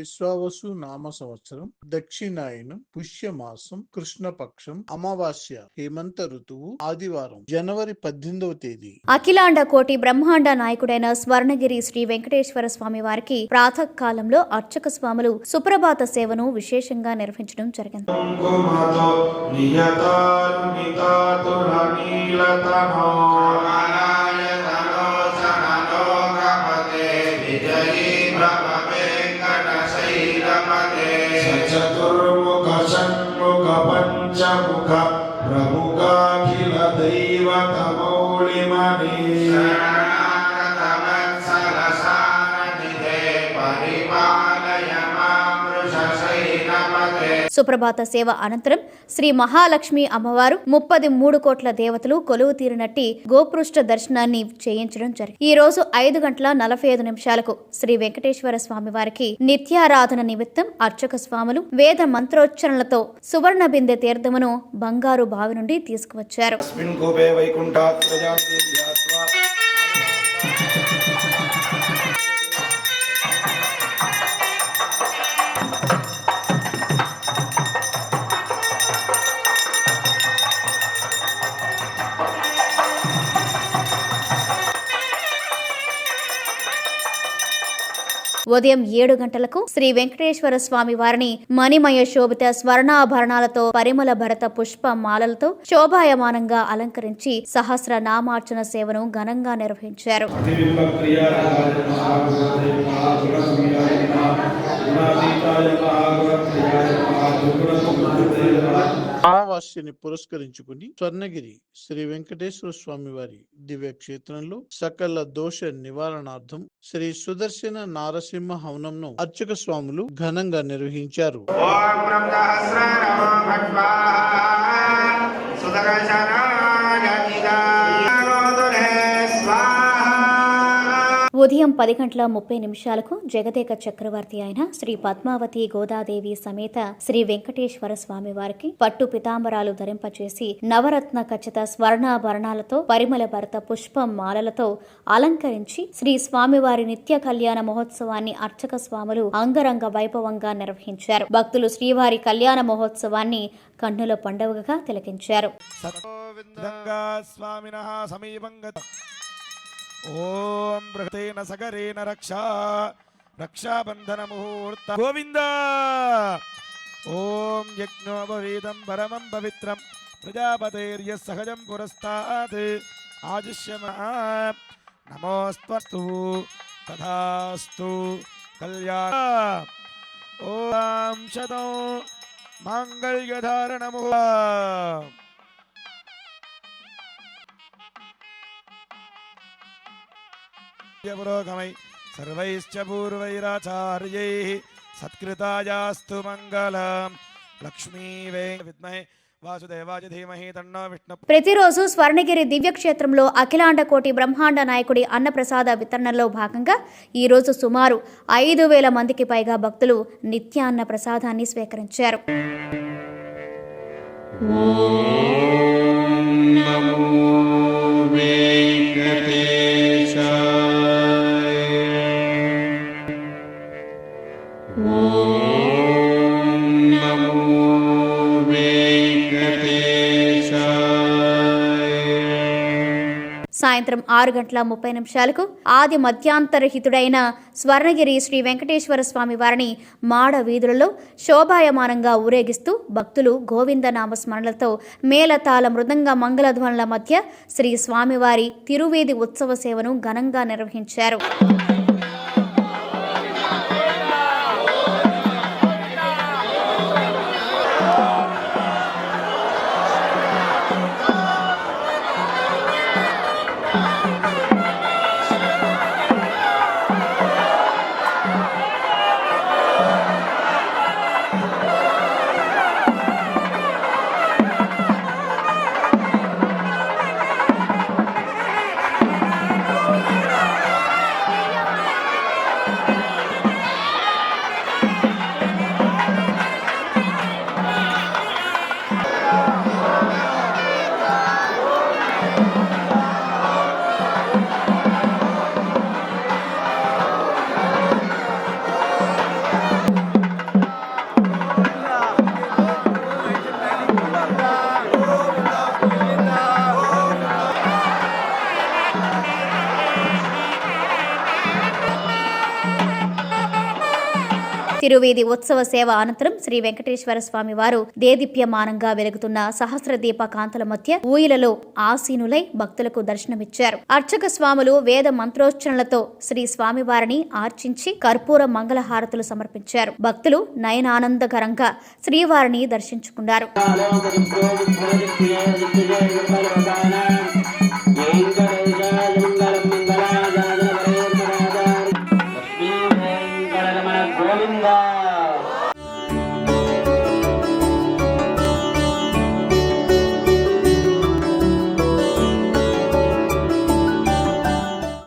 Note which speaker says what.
Speaker 1: విశ్వావసు నామ సంవత్సరం, దక్షిణాయనం, పుష్యమాసం, కృష్ణపక్షం, అమావాస్య, హేమంత ఋతువు, ఆదివారం, జనవరి 18వ తేదీ.
Speaker 2: అఖిలాండ కోటి బ్రహ్మాండ నాయకుడైన స్వర్ణగిరి శ్రీ వెంకటేశ్వర స్వామి వారికి ప్రాతకాలంలో అర్చక స్వాములు సుప్రభాత సేవను విశేషంగా నిర్వహించడం జరిగింది.
Speaker 3: చతుర్ముఖ షణ్ముఖ పంచముఖ ప్రముఖాఖిల దైవత మౌళిమణి
Speaker 2: సుప్రభాత సేవ అనంతరం శ్రీ మహాలక్ష్మి అమ్మవారు 33 కోట్ల దేవతలు కొలువు తీరినట్టి గోపృష్ఠ దర్శనాన్ని చేయించడం జరిగింది. ఈ రోజు 5:45 శ్రీ వెంకటేశ్వర స్వామి వారికి నిత్యారాధన నిమిత్తం అర్చక స్వాములు వేద మంత్రోచ్చరణలతో సువర్ణ బిందె తీర్థమును బంగారు బావి నుండి తీసుకువచ్చారు. ఉదయం 7 గంటలకు శ్రీ వెంకటేశ్వర స్వామి వారిని మణిమయ శోభిత స్వర్ణాభరణాలతో పరిమళ భరత పుష్ప మాలలతో శోభాయమానంగా అలంకరించి సహస్ర నామార్చన సేవను ఘనంగా నిర్వహించారు.
Speaker 1: అమావాస్యని పురస్కరించుకుని స్వర్ణగిరి శ్రీ వెంకటేశ్వర స్వామి వారి దివ్య క్షేత్రంలో సకల దోష నివారణార్థం శ్రీ సుదర్శన నారసింహ హవనంను అర్చక స్వాములు ఘనంగా నిర్వహించారు.
Speaker 2: ఉదయం 10:30 జగదేక చక్రవర్తి అయిన శ్రీ పద్మావతి గోదాదేవి సమేత శ్రీ వెంకటేశ్వర స్వామి వారికి పట్టు పితాంబరాలు ధరింపచేసి నవరత్న ఖచ్చిత స్వర్ణాభరణాలతో పరిమళ భరత పుష్ప మాలలతో అలంకరించి శ్రీ స్వామివారి నిత్య కళ్యాణ మహోత్సవాన్ని అర్చక స్వాములు అంగరంగ వైభవంగా నిర్వహించారు. భక్తులు శ్రీవారి కళ్యాణ మహోత్సవాన్ని కన్నుల పండుగగా తిలకించారు.
Speaker 3: ఓం బృహతేన సగరేన రక్షాబంధన ముహూర్త గోవింద. ఓం యజ్ఞోపవీతం పరమం పవిత్రం ప్రజాపతేర్య సహజం పురస్తాత్ ఆజిష్యమ నమోస్తు తథాస్తు కళ్యాణ. ఓం శతం మాంగళ్యధారణము. పురోగమై సర్వైశ్చ పూర్వైరాచార్యైః సత్కృతాయాస్తు మంగళం. లక్ష్మీ విద్మహే వాసుదేవాయ ధీమహి తన్నో విష్ణు.
Speaker 2: ప్రతిరోజు స్వర్ణగిరి దివ్యక్షేత్రంలో అఖిలాండ కోటి బ్రహ్మాండ నాయకుడి అన్నప్రసాద వితరణలో భాగంగా ఈ రోజు సుమారు 5,000 మందికి పైగా భక్తులు నిత్యాన్న ప్రసాదాన్ని స్వీకరించారు. సాయంత్రం 6:30 ఆది మధ్యాంతరహితుడైన స్వర్ణగిరి శ్రీ వెంకటేశ్వర స్వామి వారిని మాడ వీధులలో శోభాయమానంగా ఊరేగిస్తూ భక్తులు గోవింద నామస్మరణలతో మేళతాళ మృదంగ మంగళధ్వనుల మధ్య శ్రీ స్వామివారి తిరువీధి ఉత్సవ సేవను ఘనంగా నిర్వహించారు. తిరువీధి ఉత్సవ సేవ అనంతరం శ్రీ వెంకటేశ్వర స్వామి వారు దేదీప్యమానంగా వెలుగుతున్న సహస్ర దీప కాంతుల మధ్య ఊయలలో ఆసీనులై భక్తులకు దర్శనమిచ్చారు. అర్చక స్వాములు వేద మంత్రోచ్చరణలతో శ్రీ స్వామివారిని ఆర్చించి కర్పూర మంగళహారతులు సమర్పించారు. భక్తులు నయనానందకరంగా శ్రీవారిని దర్శించుకున్నారు.